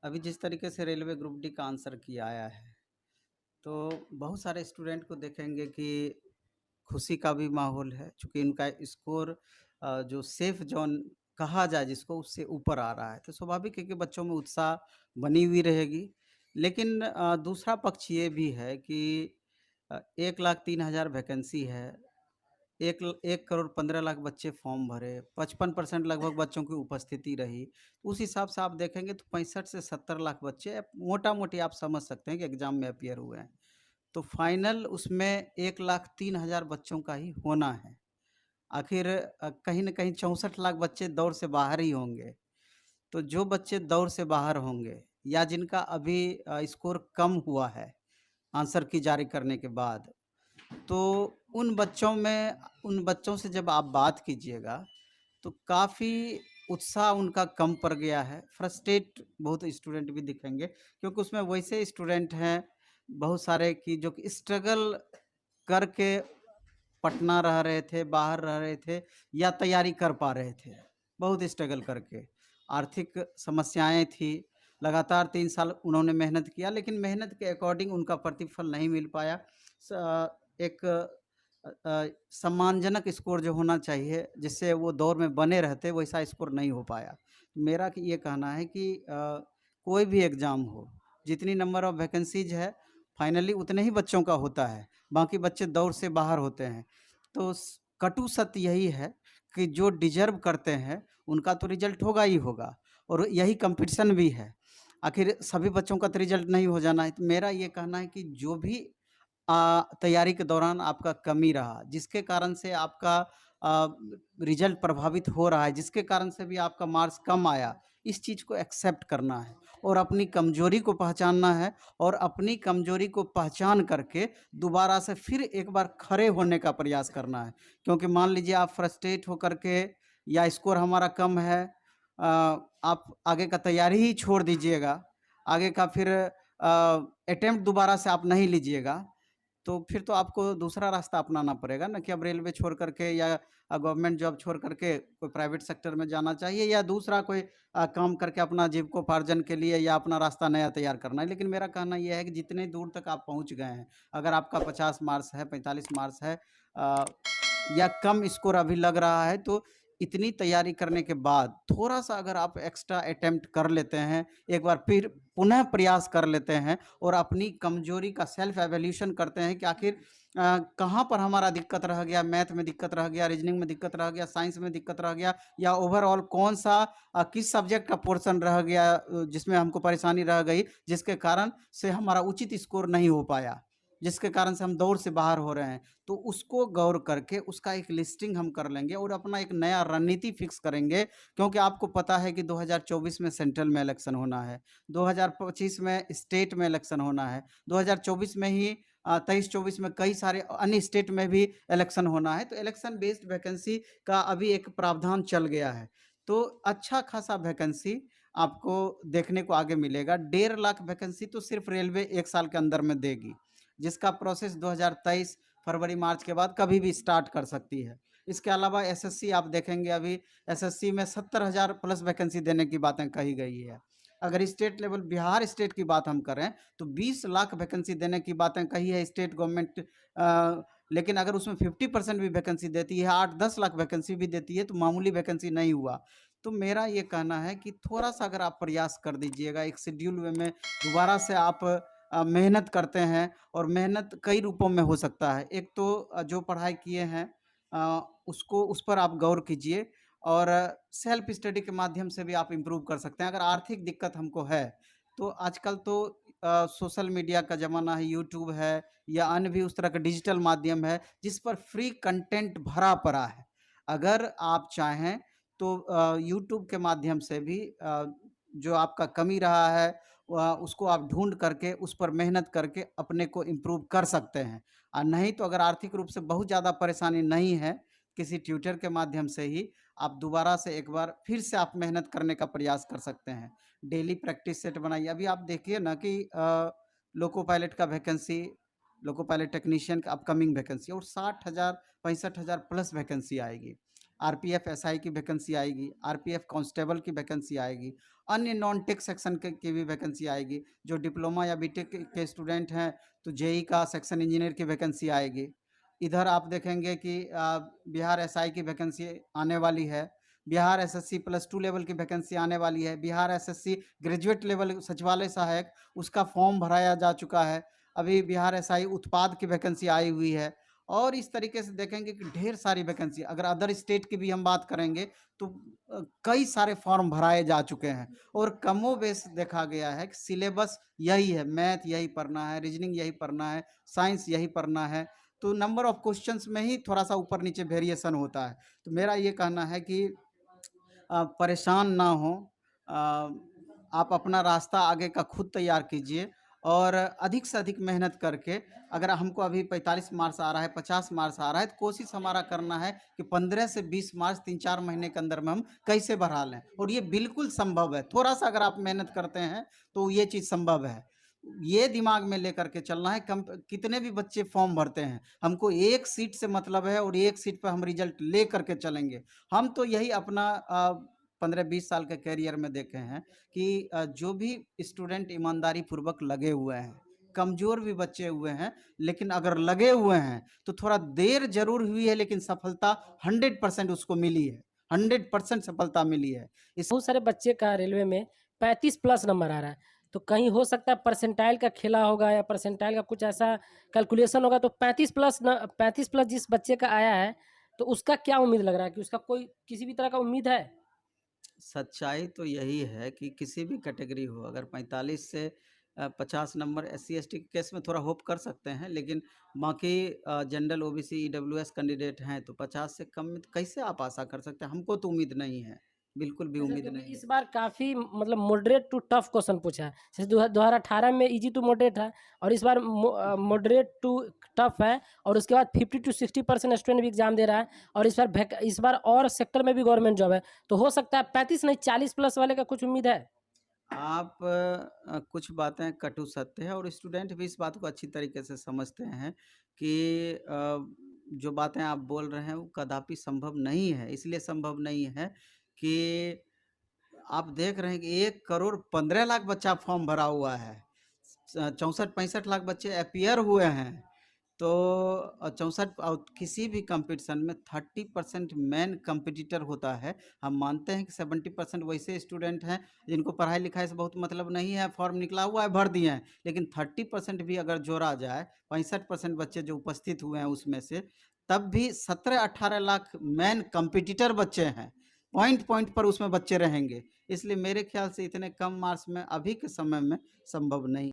अभी जिस तरीके से रेलवे ग्रुप डी का आंसर की आया है, तो बहुत सारे स्टूडेंट को देखेंगे कि खुशी का भी माहौल है, चूँकि इनका स्कोर जो सेफ ज़ोन कहा जाए जिसको, उससे ऊपर आ रहा है। तो स्वाभाविक है कि बच्चों में उत्साह बनी हुई रहेगी। लेकिन दूसरा पक्ष ये भी है कि 1,03,000 वैकेंसी है। 1 करोड़ 15 लाख बच्चे फॉर्म भरे, 55% लगभग बच्चों की उपस्थिति रही। उस हिसाब से आप देखेंगे तो 65 से 70 लाख बच्चे मोटा-मोटी आप समझ सकते हैं कि एग्ज़ाम में अपीयर हुए हैं। तो फाइनल उसमें 1,03,000 बच्चों का ही होना है। आखिर कहीं न कहीं 64 लाख बच्चे दौर से बाहर ही होंगे। तो जो बच्चे दौर से बाहर होंगे या जिनका अभी स्कोर कम हुआ है आंसर की जारी करने के बाद, तो उन बच्चों से जब आप बात कीजिएगा, तो काफ़ी उत्साह उनका कम पड़ गया है। फ्रस्ट्रेट बहुत स्टूडेंट भी दिखेंगे क्योंकि उसमें वैसे स्टूडेंट हैं, बहुत सारे कि जो कि स्ट्रगल करके पटना रह रहे थे, बाहर रह रहे थे या तैयारी कर पा रहे थे, बहुत स्ट्रगल करके। आर्थिक समस्याएँ थी, लगातार 3 साल उन्होंने मेहनत किया लेकिन मेहनत के अकॉर्डिंग उनका प्रतिफल नहीं मिल पाया। एक सम्मानजनक स्कोर जो होना चाहिए, जिससे वो दौर में बने रहते, वैसा स्कोर नहीं हो पाया। मेरा ये कहना है कि कोई भी एग्ज़ाम हो, जितनी नंबर ऑफ वैकेंसीज़ है, फाइनली उतने ही बच्चों का होता है, बाकी बच्चे दौर से बाहर होते हैं। तो कटु सत्य यही है कि जो डिज़र्व करते हैं, उनका तो रिज़ल्ट होगा ही होगा और यही कॉम्पिटिशन भी है। आखिर सभी बच्चों का तो रिज़ल्ट नहीं हो जाना है, तो मेरा ये कहना है कि जो भी तैयारी के दौरान आपका कमी रहा, जिसके कारण से आपका अ, रिज़ल्ट प्रभावित हो रहा है, जिसके कारण से भी आपका मार्क्स कम आया, इस चीज़ को एक्सेप्ट करना है और अपनी कमज़ोरी को पहचानना है और अपनी कमज़ोरी को पहचान करके दोबारा से फिर एक बार खड़े होने का प्रयास करना है। क्योंकि मान लीजिए आप फ्रस्ट्रेट होकर के या स्कोर हमारा कम है, आप आगे का तैयारी ही छोड़ दीजिएगा, आगे का फिर अटेम्प्ट दोबारा से आप नहीं लीजिएगा, तो फिर तो आपको दूसरा रास्ता अपनाना पड़ेगा ना कि अब रेलवे छोड़ कर के या गवर्नमेंट जॉब छोड़ कर के कोई प्राइवेट सेक्टर में जाना चाहिए या दूसरा कोई काम करके अपना जीविकोपार्जन के लिए या अपना रास्ता नया तैयार करना है। लेकिन मेरा कहना ये है कि जितने दूर तक आप पहुँच गए हैं, अगर आपका 50 मार्क्स है, 45 मार्क्स है अ, या कम स्कोर अभी लग रहा है, तो इतनी तैयारी करने के बाद थोड़ा-सा अगर आप एक्स्ट्रा अटेम्प्ट कर लेते हैं, एक बार फिर पुनः प्रयास कर लेते हैं और अपनी कमजोरी का सेल्फ इवैल्यूएशन करते हैं कि आखिर कहाँ पर हमारा दिक्कत रह गया, मैथ में दिक्कत रह गया, रीजनिंग में दिक्कत रह गया, साइंस में दिक्कत रह गया या ओवरऑल कौन-सा किस सब्जेक्ट का पोर्शन रह गया जिसमें हमको परेशानी रह गई, जिसके कारण से हमारा उचित स्कोर नहीं हो पाया, जिसके कारण से हम दौड़ से बाहर हो रहे हैं। तो उसको गौर करके उसका एक लिस्टिंग हम कर लेंगे और अपना एक नया रणनीति फिक्स करेंगे क्योंकि आपको पता है कि 2024 में सेंट्रल में इलेक्शन होना है, 2025 में स्टेट में इलेक्शन होना है, 2024 में ही 23-24 में कई सारे अन्य स्टेट में भी इलेक्शन होना है, तो इलेक्शन बेस्ड वैकेंसी का अभी एक प्रावधान चल गया है। तो अच्छा खासा वैकेंसी आपको देखने को आगे मिलेगा। 1.5 लाख वैकेंसी तो सिर्फ रेलवे 1 साल के अंदर में देगी, जिसका प्रोसेस 2023 फरवरी-मार्च के बाद कभी भी स्टार्ट कर सकती है। इसके अलावा एसएससी आप देखेंगे अभी एसएससी में 70,000 प्लस वैकेंसी देने की बातें कही गई है। अगर स्टेट लेवल बिहार स्टेट की बात हम करें तो 20 लाख वैकेंसी देने की बातें कही है स्टेट गवर्नमेंट, लेकिन अगर उसमें 50% भी वैकेंसी देती है, 8-10 लाख वैकेंसी भी देती है तो मामूली वैकेंसी नहीं हुआ। तो मेरा ये कहना है कि थोड़ा-सा अगर आप प्रयास कर दीजिएगा, एक शेड्यूल वे में दोबारा से आप मेहनत करते हैं और मेहनत कई रूपों में हो सकता है। एक तो जो पढ़ाई किए हैं उसको उस पर आप गौर कीजिए और सेल्फ स्टडी के माध्यम से भी आप इम्प्रूव कर सकते हैं। अगर आर्थिक दिक्कत हमको है, तो आजकल तो सोशल मीडिया का ज़माना है, यूट्यूब है या अन्य भी उस तरह का डिजिटल माध्यम है, जिस पर फ्री कंटेंट भरा पड़ा है। अगर आप चाहें तो यूट्यूब के माध्यम से भी जो आपका कमी रहा है उसको आप ढूँढ करके उस पर मेहनत करके अपने को इम्प्रूव कर सकते हैं। नहीं तो अगर आर्थिक रूप से बहुत ज़्यादा परेशानी नहीं है, किसी ट्यूटर के माध्यम से ही आप दोबारा से एक बार फिर से आप मेहनत करने का प्रयास कर सकते हैं। डेली प्रैक्टिस सेट बनाइए। अभी आप देखिए ना कि लोको पायलट का वैकेंसी, लोको पायलट टेक्नीशियन का अपकमिंग वैकेंसी और 60,000 65,000 प्लस वैकेंसी आएगी। आरपीएफ एसआई की वैकेंसी आएगी, आरपीएफ कांस्टेबल की वैकेंसी आएगी, अन्य नॉन टेक सेक्शन के की भी वैकेंसी आएगी। जो डिप्लोमा या बीटेक के स्टूडेंट हैं तो जेई का सेक्शन इंजीनियर की वैकेंसी आएगी। इधर आप देखेंगे कि बिहार एसआई की वैकेंसी आने वाली है, बिहार एसएससी +2 लेवल की वैकेंसी आने वाली है, बिहार एसएससी ग्रेजुएट लेवल सचिवालय सहायक उसका फॉर्म भराया जा चुका है। अभी बिहार एसआई उत्पाद की वैकेंसी आई हुई है और इस तरीके से देखेंगे कि ढेर सारी वैकेंसी, अगर अदर स्टेट की भी हम बात करेंगे तो कई सारे फॉर्म भराए जा चुके हैं और कमोबेश देखा गया है कि सिलेबस यही है, मैथ यही पढ़ना है, रीजनिंग यही पढ़ना है, साइंस यही पढ़ना है, तो नंबर ऑफ क्वेश्चंस में ही थोड़ा-सा ऊपर-नीचे वेरिएशन होता है। तो मेरा ये कहना है कि परेशान ना हों, आप अपना रास्ता आगे का खुद तैयार कीजिए और अधिक से अधिक मेहनत करके, अगर हमको अभी 45 मार्क्स आ रहा है, 50 मार्क्स आ रहा है, तो कोशिश हमारा करना है कि 15 से 20 मार्क्स 3-4 महीने के अंदर में हम कैसे बढ़ा लें और ये बिल्कुल संभव है। थोड़ा-सा अगर आप मेहनत करते हैं, तो ये चीज़ संभव है। ये दिमाग में लेकर के चलना है, कम कितने भी बच्चे फॉर्म भरते हैं, हमको एक सीट से मतलब है और एक सीट पे हम रिज़ल्ट लेकर के चलेंगे। हम तो यही अपना 15-20 साल के करियर में देखे हैं कि जो भी स्टूडेंट ईमानदारी पूर्वक लगे हुए हैं, कमज़ोर भी बच्चे हुए हैं, लेकिन अगर लगे हुए हैं, तो थोड़ा देर ज़रूर हुई है लेकिन सफलता 100% उसको मिली है, 100% सफलता मिली है। इस बहुत सारे बच्चे का रेलवे में 35 प्लस नंबर आ रहा है, तो कहीं हो सकता है परसेंटाइल का खेला होगा या परसेंटाइल का कुछ ऐसा कैलकुलेशन होगा, तो 35 प्लस जिस बच्चे का आया है, तो उसका क्या उम्मीद लग रहा है कि उसका कोई किसी भी तरह का उम्मीद है? सच्चाई तो यही है कि किसी भी कैटेगरी हो, अगर 45 से 50 नंबर एससी एसटी के केस में थोड़ा होप कर सकते हैं, लेकिन बाकी जनरल ओबीसी ईडब्ल्यूएस कैंडिडेट हैं तो 50 से कम में तो कैसे आप आशा कर सकते हैं? हमको तो उम्मीद नहीं है, बिल्कुल भी अच्छा, उम्मीद क्योंकि नहीं इस है। बार काफ़ी मतलब मॉडरेट टू टफ क्वेश्चन पूछा है। जैसे 2018 में ईज़ी टू मॉडरेट है और इस बार मॉडरेट टू टफ है और उसके बाद 50 टू 60% स्टूडेंट भी एग्ज़ाम दे रहा है और इस बार और सेक्टर में भी गवर्नमेंट जॉब है। तो हो सकता है 35 नहीं 40 प्लस वाले का कुछ उम्मीद है? आप कुछ बातें कटु सत्य है और स्टूडेंट भी इस बात को अच्छी तरीके से समझते हैं कि जो बातें आप बोल रहे हैं वो कदापि संभव नहीं है। इसलिए संभव नहीं है कि आप देख रहे हैं कि 1 करोड़ 15 लाख बच्चा फॉर्म भरा हुआ है। 64-65 लाख बच्चे अपीयर हुए हैं। तो 64 किसी भी कॉम्पिटिशन में 30% मेन कॉम्पिटिटर होता है। हम मानते हैं कि 70% वैसे स्टूडेंट हैं जिनको पढ़ाई-लिखाई से बहुत मतलब नहीं है, फॉर्म निकला हुआ है भर दिए हैं। लेकिन 30% भी अगर जोड़ा जाए, 65% बच्चे जो उपस्थित हुए हैं उसमें से, तब भी 17-18 लाख मेन कॉम्पिटिटर बच्चे हैं। पॉइंट-पॉइंट पर उसमें बच्चे रहेंगे। इसलिए मेरे ख्याल से इतने कम मार्क्स में अभी के समय में संभव नहीं